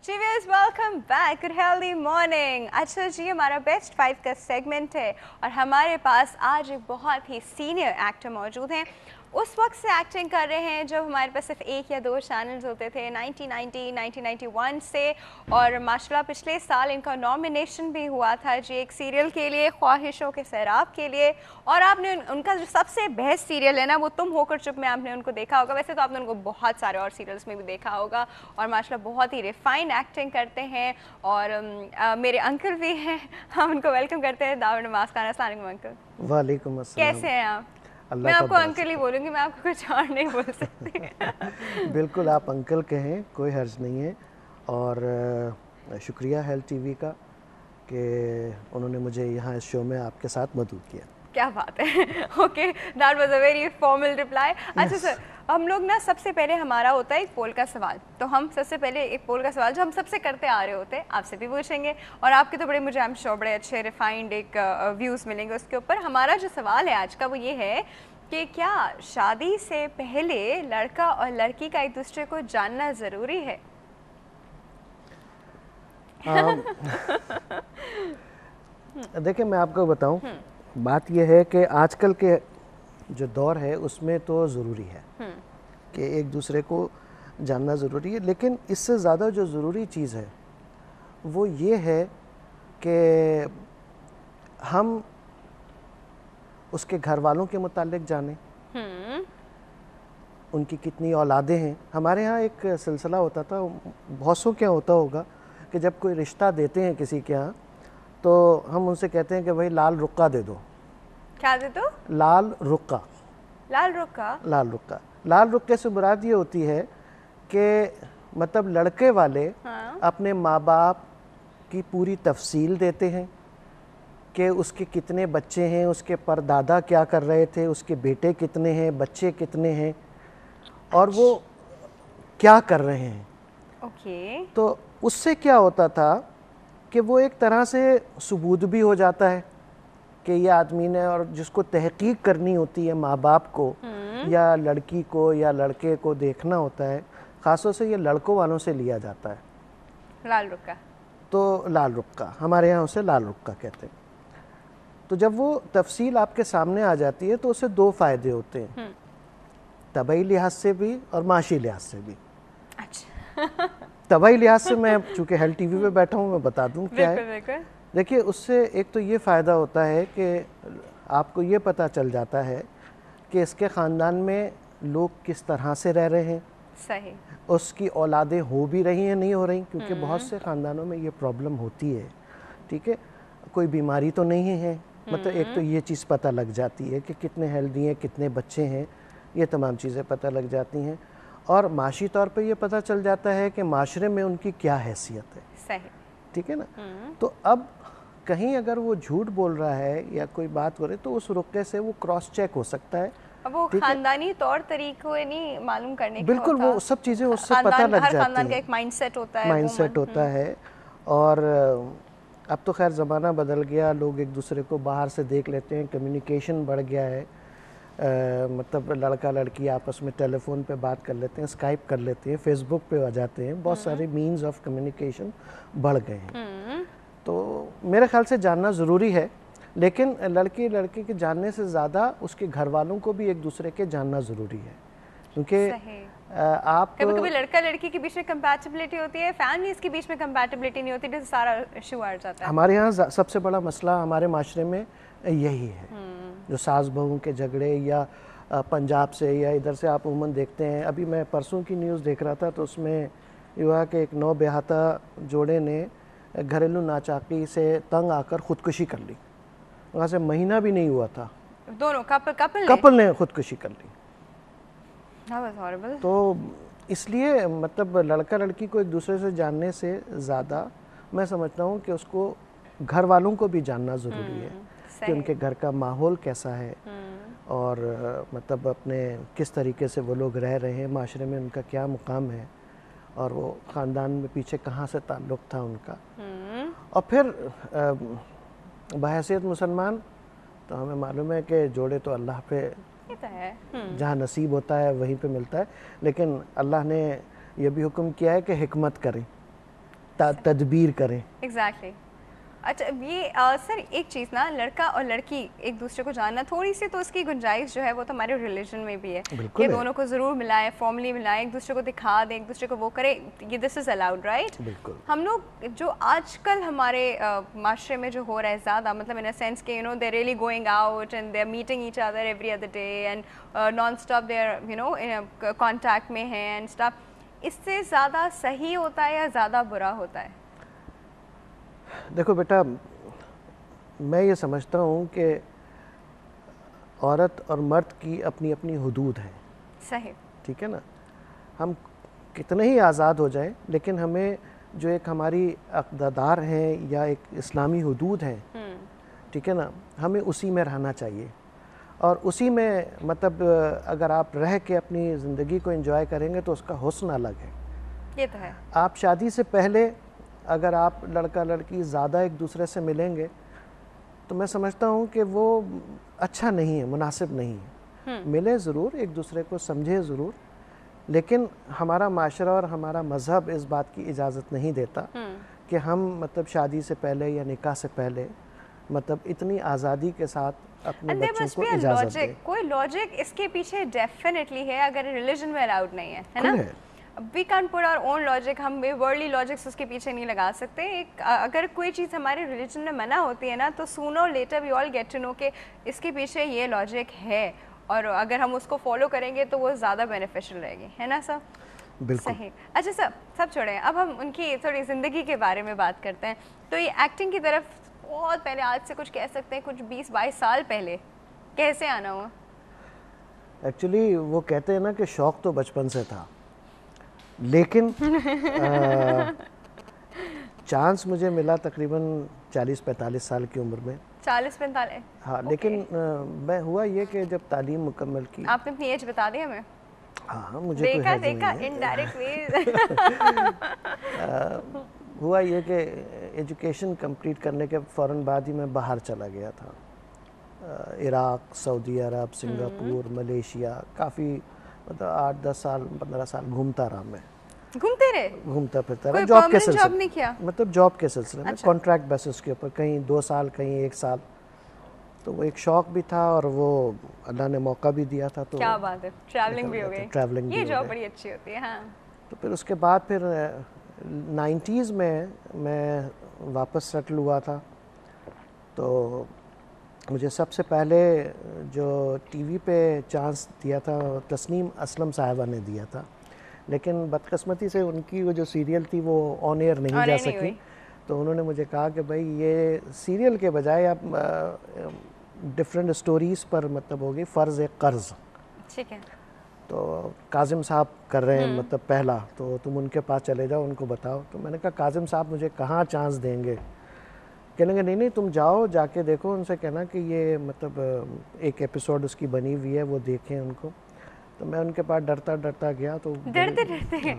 जी viewers, welcome back. Good healthy morning. अच्छा जी, हमारा बेस्ट 5 का सेगमेंट है और हमारे पास आज एक बहुत ही सीनियर एक्टर मौजूद हैं। उस वक्त से एक्टिंग कर रहे हैं जब हमारे पास सिर्फ 1 या 2 चैनल्स होते थे, 1990 1991 से। और माशाल्लाह पिछले साल इनका नॉमिनेशन भी हुआ था जी एक सीरियल के लिए, ख्वाहिशों के सैराब के लिए। और आपने उनका जो सबसे बेस्ट सीरियल है ना, वो तुम होकर चुप में आपने उनको देखा होगा। वैसे तो आपने उनको बहुत सारे और सीरियल्स में भी देखा होगा और माशाल्लाह बहुत ही रिफाइंड एक्टिंग करते हैं। और मेरे अंकल भी हैं, हम उनको वेलकम करते हैं। दावत नमाज खान। अस्सलाम वालेकुम अंकल। वालेकुम अस्सलाम। कैसे हैं आप? अल्लाह मैं का आपको अंकल ही बोलूँगी, मैं आपको कुछ और नहीं बोल सकती। बिल्कुल आप अंकल कहें, कोई हर्ज नहीं है। और शुक्रिया हेल्थ टीवी का कि उन्होंने मुझे यहाँ इस शो में आपके साथ मदद किया। क्या बात है। Okay, that was a very formal reply. अच्छा सर, हम लोग ना सबसे पहले हमारा होता है एक पोल का सवाल। तो हम सबसे पहले एक पोल का सवाल जो हम सबसे करते आ रहे होते हैं आपसे भी पूछेंगे। और आपके तो बड़े, मुझे आई एम श्योर बड़े अच्छे रिफाइंड एक व्यूज़ मिलेंगे उसके ऊपर। हमारा जो सवाल है आज का वो ये है कि क्या शादी से पहले लड़का और लड़की का एक दूसरे को जानना ज़रूरी है? देखिए मैं आपको बताऊं, बात यह है कि आजकल के जो दौर है उसमें तो ज़रूरी है कि एक दूसरे को जानना ज़रूरी है। लेकिन इससे ज़्यादा जो ज़रूरी चीज़ है वो ये है कि हम उसके घर वालों के मुतालिक जानें, उनकी कितनी औलादें हैं। हमारे यहाँ एक सिलसिला होता था, बहुत सौ क्या होता होगा कि जब कोई रिश्ता देते हैं किसी के यहाँ तो हम उनसे कहते हैं कि भाई लाल रुक्का दे दो। क्या दे दो? लाल रुक्का। लाल रुक्का? लाल रुक्का। लाल रुक्के से मुराद ये होती है कि मतलब लड़के वाले अपने माँ बाप की पूरी तफसील देते हैं कि उसके कितने बच्चे हैं, उसके परदादा क्या कर रहे थे, उसके बेटे कितने हैं, बच्चे कितने हैं और वो क्या कर रहे हैं। ओके। तो उससे क्या होता था कि वो एक तरह से सबूत भी हो जाता है कि ये आदमी ने, और जिसको तहकीक करनी होती है माँ बाप को या लड़की को या लड़के को देखना होता है, ख़ासतौर से ये लड़कों वालों से लिया जाता है। लाल रुक्का। तो लाल रुक्का, हमारे यहाँ उसे लाल रुक्का कहते हैं। तो जब वो तफसील आपके सामने आ जाती है तो उससे 2 फ़ायदे होते हैं, तबई लिहाज से भी और माशी लिहाज से भी। अच्छा। तबई लिहाज से मैं चूँकि हेल्थ टीवी पे बैठा हूँ, मैं बता दूँ क्या है। देखिए उससे एक तो ये फ़ायदा होता है कि आपको ये पता चल जाता है कि इसके ख़ानदान में लोग किस तरह से रह रहे हैं। सही। उसकी औलादें हो भी रही हैं, नहीं हो रही, क्योंकि बहुत से ख़ानदानों में ये प्रॉब्लम होती है। ठीक है, कोई बीमारी तो नहीं है, मतलब एक तो ये चीज़ पता लग जाती है कि कितने हेल्दी हैं, कितने बच्चे हैं, ये तमाम चीज़ें पता लग जाती हैं। और माशी तौर पे ये पता चल जाता है कि माशरे में उनकी क्या हैसियत है। सही। ठीक है ना। तो अब कहीं अगर वो झूठ बोल रहा है या कोई बात हो रही है तो उस रुक्के से वो क्रॉस चेक हो सकता है। अब वो खानदानी तौर तरीकों नहीं मालूम करने के बिल्कुल, वो सब चीज़ें उससे पता लग जाती हैं। हर खानदान का एक माइंडसेट होता है, माइंडसेट होता है। और अब तो खैर ज़माना बदल गया, लोग एक दूसरे को बाहर से देख लेते हैं, कम्युनिकेशन बढ़ गया है। मतलब लड़का लड़की आपस में टेलीफोन पे बात कर लेते हैं, स्काइप कर लेते हैं, फेसबुक पे आ जाते हैं, बहुत सारे मीन्स ऑफ कम्युनिकेशन बढ़ गए हैं। तो मेरे ख्याल से जानना ज़रूरी है, लेकिन लड़की लड़के के जानने से ज़्यादा उसके घर वालों को भी एक दूसरे के जानना ज़रूरी है। क्योंकि आप कभी-कभी लड़का लड़की के बीच में कंपैटिबिलिटी होती है, फैमिलीज़ के बीच में कंपैटिबिलिटी नहीं होती, तो सारा इशू आ जाता है। हमारे यहाँ सबसे बड़ा मसला हमारे माशरे में यही है, जो सास बहू के झगड़े या पंजाब से या इधर से आप उमूमन देखते हैं। अभी मैं परसों की न्यूज़ देख रहा था तो उसमें ये हुआ कि एक नौबेहाता जोड़े ने घरेलू नाचाकी से तंग आकर ख़ुदकुशी कर ली। वहाँ से महीना भी नहीं हुआ था, दोनों कपल ने ख़ुदकुशी कर ली। horrible। तो इसलिए मतलब लड़का लड़की को एक दूसरे से जानने से ज़्यादा मैं समझता हूँ कि उसको घर वालों को भी जानना ज़रूरी है कि उनके घर का माहौल कैसा है और मतलब अपने किस तरीके से वो लोग रह रहे हैं, माशरे में उनका क्या मुकाम है और वो ख़ानदान में पीछे कहाँ से ताल्लुक़ था उनका। और फिर बहैसियत मुसलमान तो हमें मालूम है कि जोड़े तो अल्लाह पे जहाँ नसीब होता है वहीं पे मिलता है, लेकिन अल्लाह ने यह भी हुक्म किया है कि हिकमत करें। तदबीर करें। एग्जैक्टली। अच्छा ये सर एक चीज़ ना, लड़का और लड़की एक दूसरे को जानना, थोड़ी सी तो उसकी गुंजाइश जो है वो तो हमारे रिलीजन में भी है कि दोनों को ज़रूर मिलाएं, फॉर्मली मिलाएं, एक दूसरे को दिखा दें, एक दूसरे को वो करें, ये दिस इज़ अलाउड, राइट? बिल्कुल। हम लोग जो आजकल हमारे माशरे में जो हो रहा है ज़्यादा, मतलब इन अ सेंस के they really going out and they are meeting each other every other day and non stop they are contact में हैं एंड स्टफ, इससे ज़्यादा सही होता है या ज़्यादा बुरा होता है? देखो बेटा, मैं ये समझता हूँ कि औरत और मर्द की अपनी अपनी हुदूद है। सही। ठीक है ना, हम कितने ही आज़ाद हो जाएं, लेकिन हमें जो एक हमारी अक़दार हैं या एक इस्लामी हुदूद है, ठीक है ना, हमें उसी में रहना चाहिए। और उसी में मतलब अगर आप रह के अपनी ज़िंदगी को एंजॉय करेंगे तो उसका हुस्न अलग है। ये तो है। आप शादी से पहले अगर आप लड़का लड़की ज़्यादा एक दूसरे से मिलेंगे तो मैं समझता हूँ कि वो अच्छा नहीं है, मुनासिब नहीं है। मिले ज़रूर, एक दूसरे को समझे ज़रूर, लेकिन हमारा माशरा और हमारा मज़हब इस बात की इजाज़त नहीं देता कि हम मतलब शादी से पहले या निकाह से पहले मतलब इतनी आज़ादी के साथ अपने बच्चों को इजाज़त दें। कोई लॉजिक इसके पीछे डेफिनेटली है, अगर रिलीजन में अलाउड नहीं है ना? We can put our own logic, हम वर्ल्डली लॉजिक्स उसके पीछे नहीं लगा सकते। एक अगर कोई चीज़ हमारे रिलीजन में मना होती है ना, तो सूनर और later we all get to know कि इसके पीछे ये लॉजिक है, और अगर हम उसको फॉलो करेंगे तो वो ज़्यादा बेनिफिशियल रहेगी, है ना सर? बिल्कुल सही। अच्छा सर, सब छोड़ें, अब हम उनकी थोड़ी ज़िंदगी के बारे में बात करते हैं। तो ये एक्टिंग की तरफ बहुत पहले, आज से कुछ कह सकते हैं कुछ 20-22 साल पहले कैसे आना हुआ? एक्चुअली वो कहते हैं ना कि शौक़ तो बचपन से था, लेकिन चांस मुझे मिला तकरीबन 40-45 साल की उम्र में। 40-45? हाँ, लेकिन मैं हुआ ये कि जब तालीम मुकम्मल की। आपने अपनी एज बता दी हमें? हाँ, मुझे देखा तो देखा इनडायरेक्ट वे। हुआ ये कि एजुकेशन कंप्लीट करने के फ़ौरन बाद ही मैं बाहर चला गया था, इराक़, सऊदी अरब, सिंगापुर, मलेशिया, काफ़ी मतलब 8-10 साल 15 साल घूमता रहा मैं। घूमते रहे? घूमता फिरता रहा, जॉब के सिलसिले जॉब नहीं किया? मतलब जॉब के सिलसिले में, अच्छा। कॉन्ट्रैक्ट बेसिस के ऊपर, कहीं 2 साल कहीं 1 साल। तो वो एक शौक़ भी था और वो अल्लाह ने मौका भी दिया था। तो क्या बात है, ट्रैवलिंग भी हो गई। ट्रैवलिंग ये जॉब बड़ी अच्छी होती है। हाँ। तो फिर उसके बाद फिर 90s में मैं वापस सेटल हुआ था। तो मुझे सबसे पहले जो टीवी पे चांस दिया था तस्नीम असलम साहिबा ने दिया था, लेकिन बदकिस्मती से उनकी वो जो सीरियल थी वो ऑन एयर नहीं जा सकी। तो उन्होंने मुझे कहा कि भाई ये सीरियल के बजाय आप डिफरेंट स्टोरीज़ पर मतलब होगी फ़र्ज़ कर्ज़। ठीक है। तो काजिम साहब कर रहे हैं मतलब पहला, तो तुम उनके पास चले जाओ, उनको बताओ। तो मैंने कहा काजिम साहब मुझे कहाँ चांस देंगे? कहने तुम नहीं तुम जाओ, जाके देखो, उनसे कहना कि ये मतलब एक एपिसोड उसकी बनी हुई है, वो देखें उनको। तो मैं उनके पास डरता डरता गया। तो डरते डरते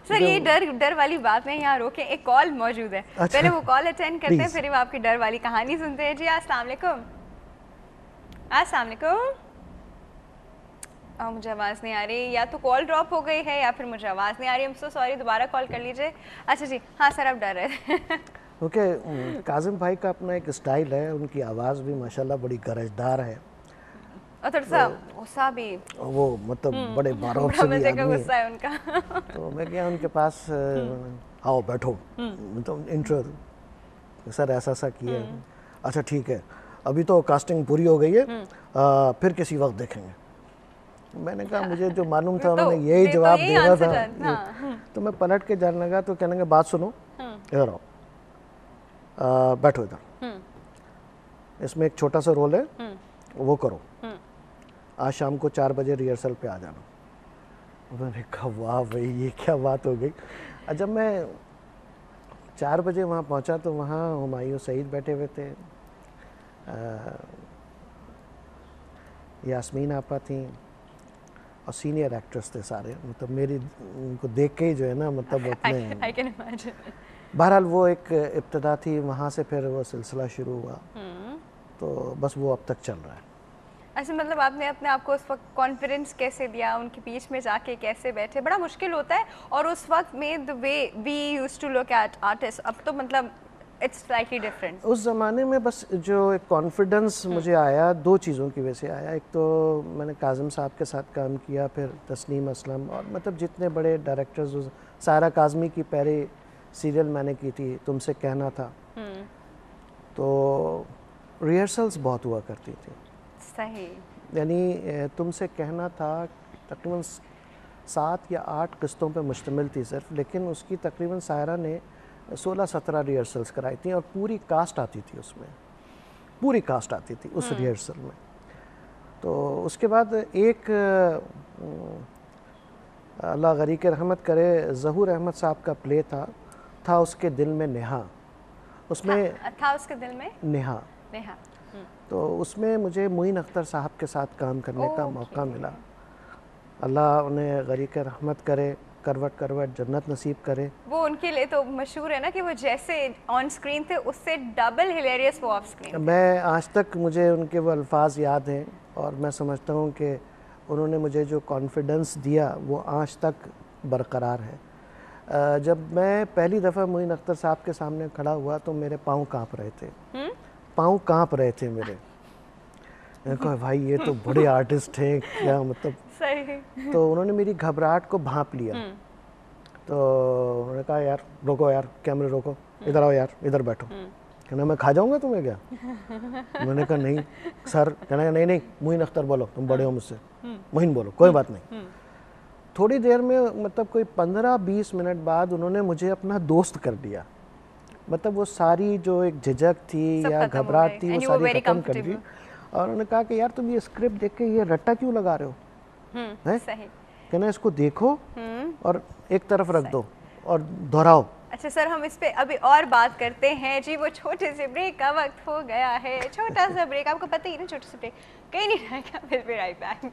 सर ये डर वाली बात नहीं, यहाँ रोके, एक कॉल मौजूद है। अच्छा, पहले वो कॉल अटेंड करते हैं, फिर वो आपकी डर वाली कहानी सुनते हैं। जी अस्सलाम वालेकुम। अस्सलाम वालेकुम। मुझे आवाज़ नहीं आ रही, या तो कॉल ड्रॉप हो गई है या फिर मुझे आवाज़ नहीं आ रही। आई एम सो सॉरी, दोबारा कॉल कर लीजिए। अच्छा जी, हाँ सर आप डर रहे थे। ओके, काजिम भाई का अपना एक स्टाइल है, उनकी आवाज़ भी माशाल्लाह बड़ी गरजदार है और थोड़ा सा गुस्सा भी, वो मतलब बड़े बारों से भी आदमी गुस्सा है उनका। तो मैं गया उनके पास, आओ बैठो, मतलब इंट्रो, सर ऐसा ऐसा किया। अच्छा ठीक है, अभी तो कास्टिंग पूरी हो गई है, फिर किसी वक्त देखेंगे। मैंने कहा मुझे जो मालूम था उन्होंने यही जवाब देना था। तो मैं पलट के जाने लगा, तो कहने लगा बात सुनो, इधर आओ, बैठो इधर, इसमें एक छोटा सा रोल है, वो करो, आज शाम को 4 बजे रिहर्सल पे आ जाना। मैंने कहा वाह भाई ये क्या बात हो गई। जब मैं 4 बजे वहाँ पहुँचा तो वहाँ हुमायूं सईद बैठे हुए थे, यास्मीन आपा थी और सीनियर एक्टर्स थे सारे। मतलब मेरी उनको देख के ही जो है ना मतलब अपने बहरहाल वो एक इब्तिदा थी, वहाँ से फिर वो सिलसिला शुरू हुआ। तो बस वो अब तक चल रहा है। अच्छा, मतलब आपने अपने आप को उस वक्त कॉन्फिडेंस कैसे दिया, उनके बीच में जाके कैसे बैठे? बड़ा मुश्किल होता है। और उस वक्त में the way we used to look at artist, अब तो मतलब इट्स स्लाइटली डिफरेंट। उस ज़माने में बस जो एक कॉन्फिडेंस मुझे आया, दो चीज़ों की वजह से आया। एक तो मैंने काज़िम साहब के साथ काम किया, फिर तस्नीम असलम और मतलब जितने बड़े डायरेक्टर्स, सारा काज़मी की पहले सीरियल मैंने की थी, तुमसे कहना था। तो रिहर्सल्स बहुत हुआ करती थी। सही। यानी तुमसे कहना था तकरीबन 7 या 8 किस्तों पे मुश्तमिल थी सिर्फ, लेकिन उसकी तकरीबन सायरा ने 16-17 रिहर्सल्स कराई थी और पूरी कास्ट आती थी उसमें, पूरी कास्ट आती थी उस रिहर्सल में। तो उसके बाद एक अल्लाह गरी के रहमत करे, ज़हूर अहमद साहब का प्ले था उसके दिल में नेहा, उसमें था उसके दिल में नेहा। नेहा। तो उसमें मुझे मोइन अख्तर साहब के साथ काम करने का मौका मिला। अल्लाह उन्हें गरी के रहमत करे, करवट करवट जन्नत नसीब करे। वो उनके लिए तो मशहूर है ना कि वो जैसे ऑन स्क्रीन थे उससे डबल हिलेरियस वो ऑफ स्क्रीन। मैं आज तक मुझे उनके वो अल्फाज याद हैं और मैं समझता हूँ कि उन्होंने मुझे जो कॉन्फिडेंस दिया वो आज तक बरकरार है। जब मैं पहली दफ़ा मोइन अख्तर साहब के सामने खड़ा हुआ तो मेरे पाँव काँप रहे थे, पाँव काँप रहे थे मेरे। मैंने कहा भाई ये तो बड़े आर्टिस्ट हैं, क्या मतलब। सही। तो उन्होंने मेरी घबराहट को भांप लिया। तो उन्होंने कहा यार रोको, यार कैमरे रोको, इधर आओ यार, इधर बैठो। कहना मैं खा जाऊंगा तुम्हें क्या? मैंने कहा नहीं सर। कहना नहीं नहीं मोइन अख्तर बोलो, तुम बड़े हो मुझसे, मोइन बोलो, कोई बात नहीं। थोड़ी देर में मतलब कोई 15-20 मिनट बाद उन्होंने मुझे अपना दोस्त कर दिया। मतलब वो सारी जो एक झिझक थी या घबराहट थी वो सारी खत्म कर दी। और उन्होंने कहा कि यार तुम ये स्क्रिप्ट देख के ये रट्टा क्यों लगा रहे हो, हैं? कहना इसको देखो और एक तरफ रख दो और दोहराओ। अच्छा सर, हम इस पे अभी और बात करते हैं जी। वो छोटे से ब्रेक का वक्त हो गया है, छोटा सा ब्रेक, आपको पता ही ना, छोटा सा ब्रेक कहीं नहीं रहेगा, फिर भी राइट बैक।